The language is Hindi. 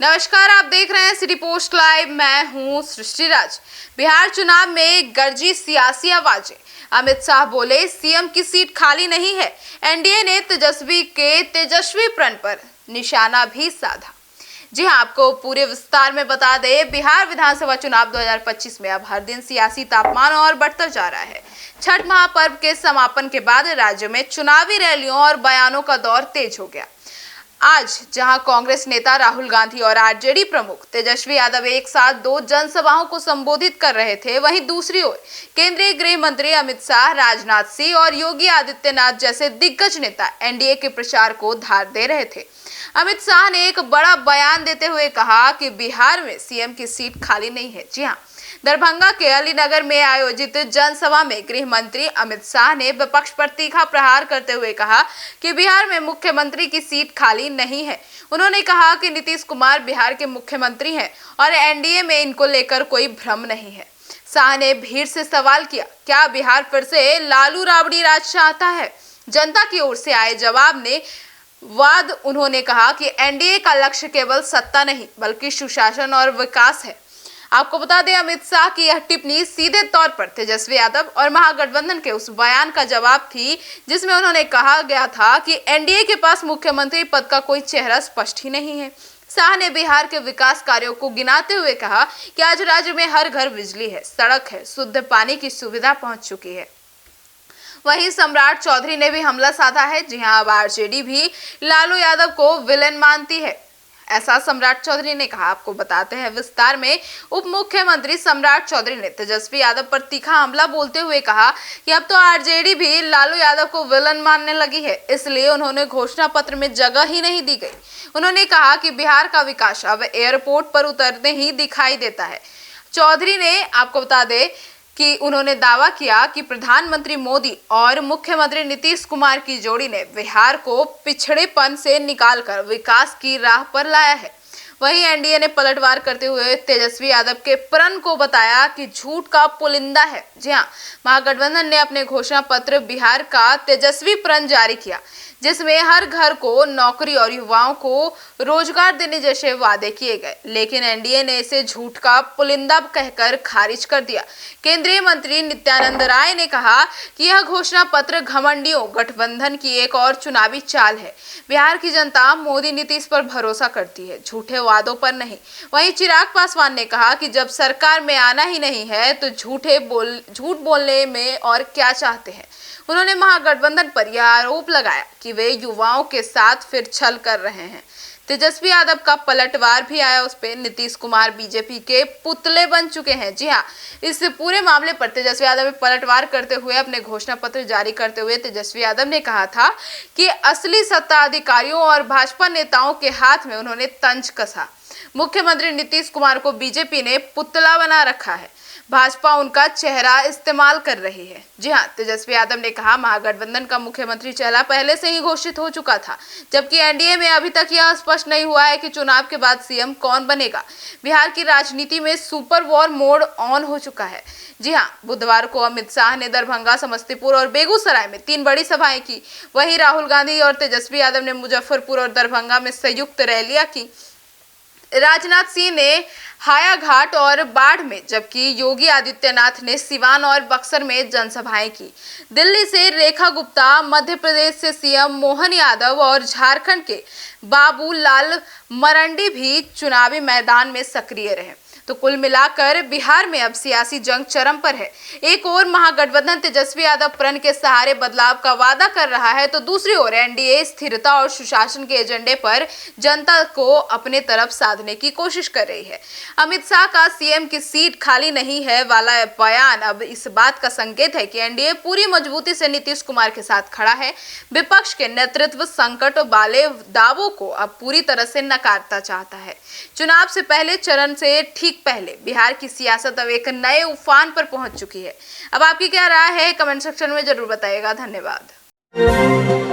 नमस्कार, आप देख रहे हैं सिटी पोस्ट लाइव। मैं हूं सृष्टि राज। बिहार चुनाव में गरजी सियासी आवाजें। अमित शाह बोले सीएम की सीट खाली नहीं है। एनडीए ने तेजस्वी के तेजस्वी प्रण पर निशाना भी साधा। जी हां, आपको पूरे विस्तार में बता दें, बिहार विधानसभा चुनाव 2025 में अब हर दिन सियासी तापमान और बढ़ता जा रहा है। छठ महापर्व के समापन के बाद राज्य में चुनावी रैलियों और बयानों का दौर तेज हो गया। आज जहां कांग्रेस नेता राहुल गांधी और आरजेडी प्रमुख तेजस्वी यादव एक साथ 2 जनसभाओं को संबोधित कर रहे थे, वहीं दूसरी ओर केंद्रीय गृह मंत्री अमित शाह, राजनाथ सिंह और योगी आदित्यनाथ जैसे दिग्गज नेता एनडीए के प्रचार को धार दे रहे थे। अमित शाह ने एक बड़ा बयान देते हुए कहा कि बिहार में सीएम की सीट खाली नहीं है। जी हां, दरभंगा के अलीनगर में आयोजित जनसभा में गृह मंत्री अमित शाह ने विपक्ष पर तीखा प्रहार करते हुए कहा कि बिहार में मुख्यमंत्री की सीट खाली नहीं है। उन्होंने कहा कि नीतीश कुमार बिहार के मुख्यमंत्री हैं और एनडीए में इनको लेकर कोई भ्रम नहीं है। शाह ने भीड़ से सवाल किया, क्या बिहार फिर से लालू राबड़ी राज चाहता है? जनता की ओर से आए जवाब ने वाद उन्होंने कहा कि एनडीए का लक्ष्य केवल सत्ता नहीं बल्कि सुशासन और विकास है। आपको बता दें, अमित शाह की यह टिप्पणी सीधे तौर पर तेजस्वी यादव और महागठबंधन के उस बयान का जवाब थी जिसमें उन्होंने कहा गया था कि एनडीए के पास मुख्यमंत्री पद का कोई चेहरा स्पष्ट ही नहीं है। शाह ने बिहार के विकास कार्यों को गिनाते हुए कहा कि आज राज्य में हर घर बिजली है, सड़क है, शुद्ध पानी की सुविधा पहुंच चुकी है। वहीं सम्राट चौधरी ने भी हमला साधा है। जी हां, अब आरजेडी भी लालू यादव को विलेन मानती है, ऐसा सम्राट चौधरी ने कहा। आपको बताते हैं विस्तार में। उप मुख्यमंत्री सम्राट चौधरी ने तेजस्वी यादव पर तीखा हमला बोलते हुए कहा कि अब तो आरजेडी भी लालू यादव को विलन मानने लगी है, इसलिए उन्होंने घोषणा पत्र में जगह ही नहीं दी गई। उन्होंने कहा कि बिहार का विकास अब एयरपोर्ट पर उतरते ही दिखाई देता है। चौधरी ने आपको बता दें कि उन्होंने दावा किया कि प्रधानमंत्री मोदी और मुख्यमंत्री नीतीश कुमार की जोड़ी ने बिहार को पिछड़ेपन से निकालकर विकास की राह पर लाया है। वहीं एनडीए ने पलटवार करते हुए तेजस्वी यादव के प्रण को बताया कि झूठ का पुलिंदा है। जी हां, महागठबंधन ने अपने घोषणा पत्र बिहार का तेजस्वी प्रण जारी किया, जिसमें हर घर को नौकरी और युवाओं को रोजगार देने जैसे वादे किए गए, लेकिन एनडीए ने इसे झूठ का पुलिंदा कहकर खारिज कर दिया। केंद्रीय मंत्री नित्यानंद राय ने कहा कि यह घोषणा पत्र घमंडियों गठबंधन की एक और चुनावी चाल है। बिहार की जनता मोदी नीतीश पर भरोसा करती है, झूठे वादों पर नहीं। वहीं चिराग पासवान ने कहा कि जब सरकार में आना ही नहीं है तो झूठ बोलने में और क्या चाहते हैं। उन्होंने महागठबंधन पर यह आरोप लगाया कि वे युवाओं के साथ फिर छल कर रहे हैं। तेजस्वी यादव का पलटवार भी आया उस पे। नीतीश कुमार बीजेपी के पुतले बन चुके हैं। जी हाँ, इस पूरे मामले पर तेजस्वी यादव ने पलटवार करते हुए अपने घोषणा पत्र जारी करते हुए तेजस्वी यादव ने कहा था कि असली सत्ता अधिकारियों और भाजपा नेताओं के हाथ में उन्होंने तंज कसा। मुख्यमंत्री नीतीश कुमार को बीजेपी ने पुतला बना रखा है, भाजपा उनका चेहरा इस्तेमाल कर रही है। जी हां, तेजस्वी यादव ने कहा महागठबंधन का मुख्यमंत्री चेहरा पहले से ही घोषित हो चुका था, जबकि एनडीए में अभी तक यह स्पष्ट नहीं हुआ है कि चुनाव के बाद सीएम कौन बनेगा। बिहार की राजनीति में सुपर वॉर मोड ऑन हो चुका है। जी हां, बुधवार को अमित शाह ने दरभंगा, समस्तीपुर और बेगूसराय में 3 बड़ी सभाएं की। वहीं राहुल गांधी और तेजस्वी यादव ने मुजफ्फरपुर और दरभंगा में संयुक्त रैलियां की। राजनाथ सिंह ने हायाघाट और बाढ़ में, जबकि योगी आदित्यनाथ ने सिवान और बक्सर में जनसभाएं की। दिल्ली से रेखा गुप्ता, मध्य प्रदेश से सीएम मोहन यादव और झारखंड के बाबू लाल मरांडी भी चुनावी मैदान में सक्रिय रहे। तो कुल मिलाकर बिहार में अब सियासी जंग चरम पर है। एक ओर महागठबंधन तेजस्वी यादव प्रण के सहारे बदलाव का वादा कर रहा है, तो दूसरी ओर एनडीए स्थिरता और सुशासन के एजेंडे पर जनता को अपने तरफ साधने की कोशिश कर रही है। अमित शाह का सीएम की सीट खाली नहीं है वाला बयान अब इस बात का संकेत है कि एनडीए पूरी मजबूती से नीतीश कुमार के साथ खड़ा है। विपक्ष के नेतृत्व संकट वाले दावों को अब पूरी तरह से नकारता चाहता है। चुनाव से पहले चरण से ठीक पहले बिहार की सियासत अब एक नए उफान पर पहुंच चुकी है। अब आपकी क्या राय है, कमेंट सेक्शन में जरूर बताइएगा। धन्यवाद।